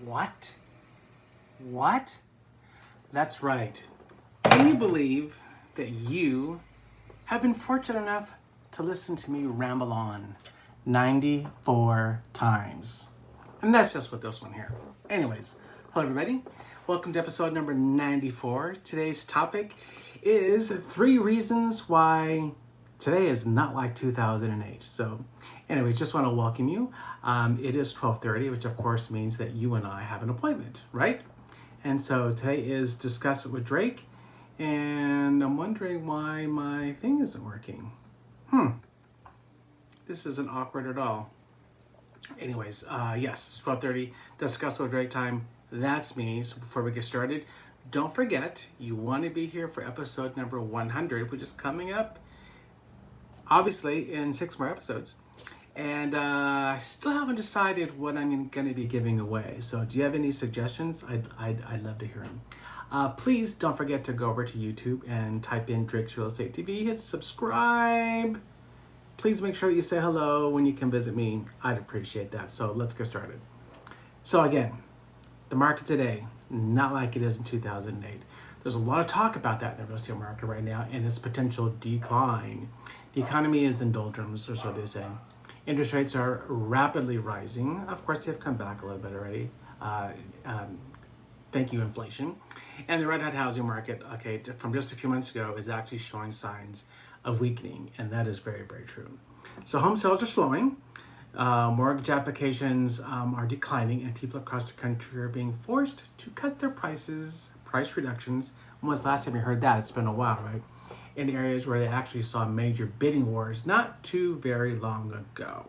What? What? That's right. Can you believe that you have been fortunate enough to listen to me ramble on 94 times? And that's just with this one here. Anyways, hello everybody. Welcome to episode number 94. Today's topic is 3 reasons why today is not like 2008. So anyways, just want to welcome you. It is 12:30, which of course means that you and I have an appointment, right? And so today is Discuss It with Drake. And I'm wondering why my thing isn't working. This isn't awkward at all. Anyways, yes, 12:30, Discuss It with Drake time. That's me. So before we get started, don't forget, you want to be here for episode number 100, which is coming up, obviously, in 6 more episodes. And I still haven't decided what I'm going to be giving away. So do you have any suggestions? I'd love to hear them. Please don't forget to go over to YouTube and type in Drake's Real Estate TV. Hit subscribe. Please make sure you say hello when you can visit me. I'd appreciate that. So let's get started. So again, the market today, not like it is in 2008. There's a lot of talk about that in the real estate market right now and its potential decline. The economy is in doldrums, or so they say. Interest rates are rapidly rising. Of course, they've come back a little bit already. Thank you, inflation. And the red-hot housing market, okay, from just a few months ago, is actually showing signs of weakening, and that is very, very true. So home sales are slowing. Mortgage applications are declining, and people across the country are being forced to cut their price reductions. When was the last time you heard that? It's been a while, right? In areas where they actually saw major bidding wars not too very long ago.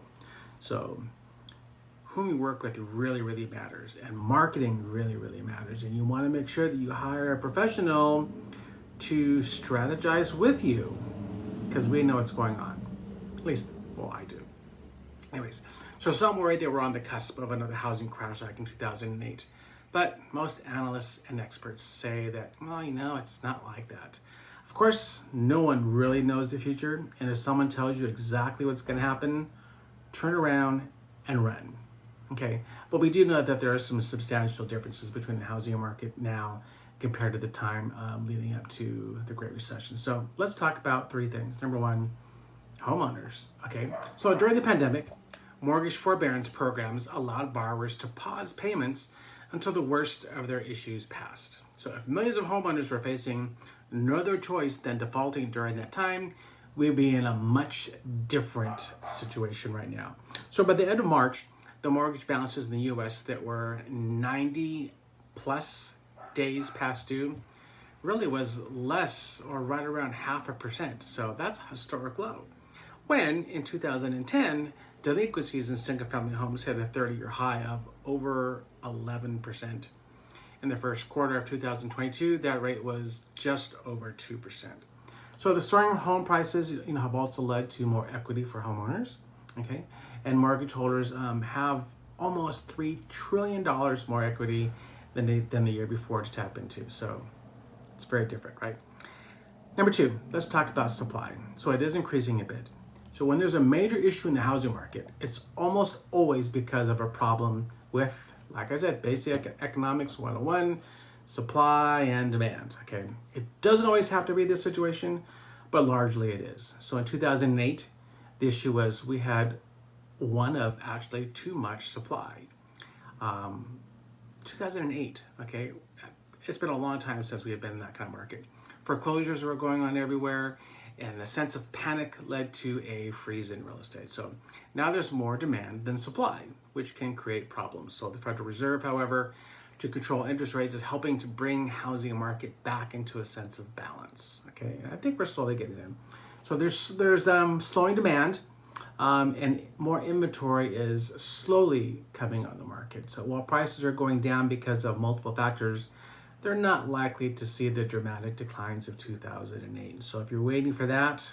So whom you work with really, really matters, and marketing really, really matters. And you want to make sure that you hire a professional to strategize with you, because we know what's going on. At least, well, I do. Anyways, so some worry that we're on the cusp of another housing crash like in 2008. But most analysts and experts say that, well, it's not like that. Of course, no one really knows the future, and if someone tells you exactly what's going to happen, turn around and run. Okay, but we do know that there are some substantial differences between the housing market now compared to the time leading up to the Great Recession. So let's talk about 3 things. Number 1, homeowners. Okay, so during the pandemic, mortgage forbearance programs allowed borrowers to pause payments until the worst of their issues passed. So if millions of homeowners were facing no other choice than defaulting during that time, we'd be in a much different situation right now. So by the end of March, the mortgage balances in the U.S. that were 90 plus days past due really was less, or right around 0.5%. So that's a historic low. When in 2010, delinquencies in single-family homes hit a 30-year high of over 11%. In the first quarter of 2022, that rate was just over 2%. So the soaring home prices, have also led to more equity for homeowners, okay? And mortgage holders have almost $3 trillion more equity than the year before to tap into. So it's very different, right? Number 2, let's talk about supply. So it is increasing a bit. So when there's a major issue in the housing market, it's almost always because of a problem with, like I said, basic economics 101, supply and demand, okay? It doesn't always have to be this situation, but largely it is. So in 2008, the issue was we had one of actually too much supply. 2008, okay? It's been a long time since we have been in that kind of market. Foreclosures were going on everywhere, and the sense of panic led to a freeze in real estate. So now there's more demand than supply, which can create problems. So the Federal Reserve, however, to control interest rates, is helping to bring housing market back into a sense of balance. Okay, and I think we're slowly getting there. So there's slowing demand, and more inventory is slowly coming on the market. So while prices are going down because of multiple factors, they're not likely to see the dramatic declines of 2008. So if you're waiting for that,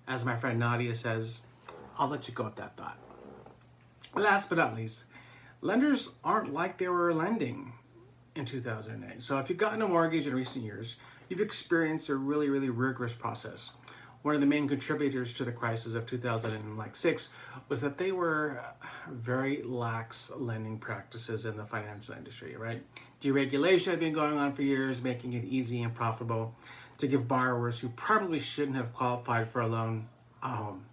as my friend Nadia says, I'll let you go with that thought. Last but not least, lenders aren't like they were lending in 2008. So if you've gotten a mortgage in recent years, you've experienced a really, really rigorous process. one of the main contributors to the crisis of 2006 was that they were very lax lending practices in the financial industry, right? Deregulation had been going on for years, making it easy and profitable to give borrowers who probably shouldn't have qualified for a loan a home.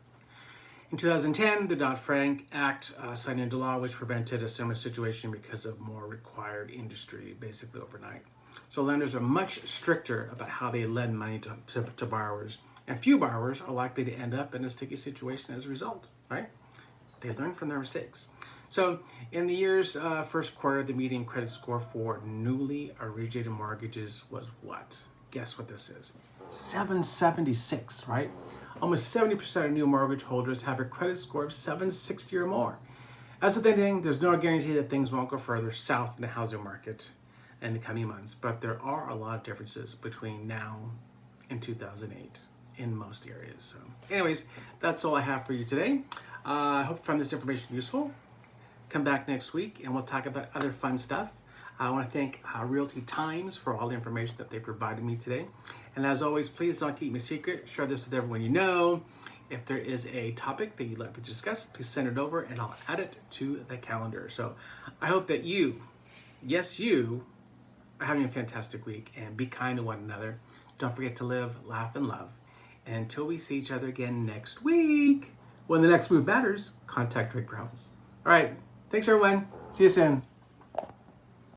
In 2010, the Dodd-Frank Act signed into law, which prevented a similar situation because of more required industry, basically overnight. So lenders are much stricter about how they lend money to borrowers, and few borrowers are likely to end up in a sticky situation as a result, right? They learn from their mistakes. So in the year's first quarter, the median credit score for newly originated mortgages was what? Guess what this is? 776, right? Almost 70% of new mortgage holders have a credit score of 760 or more. As with anything, there's no guarantee that things won't go further south in the housing market in the coming months, but there are a lot of differences between now and 2008 in most areas. So anyways, that's all I have for you today. I hope you found this information useful. Come back next week and we'll talk about other fun stuff. I want to thank Realty Times for all the information that they provided me today. And as always, please don't keep me secret. Share this with everyone you know. If there is a topic that you'd like to discuss, please send it over and I'll add it to the calendar. So I hope that you, yes, you, are having a fantastic week, and be kind to one another. Don't forget to live, laugh, and love. And until we see each other again next week, when the next move matters, contact Rick Rhodes. All right. Thanks, everyone. See you soon.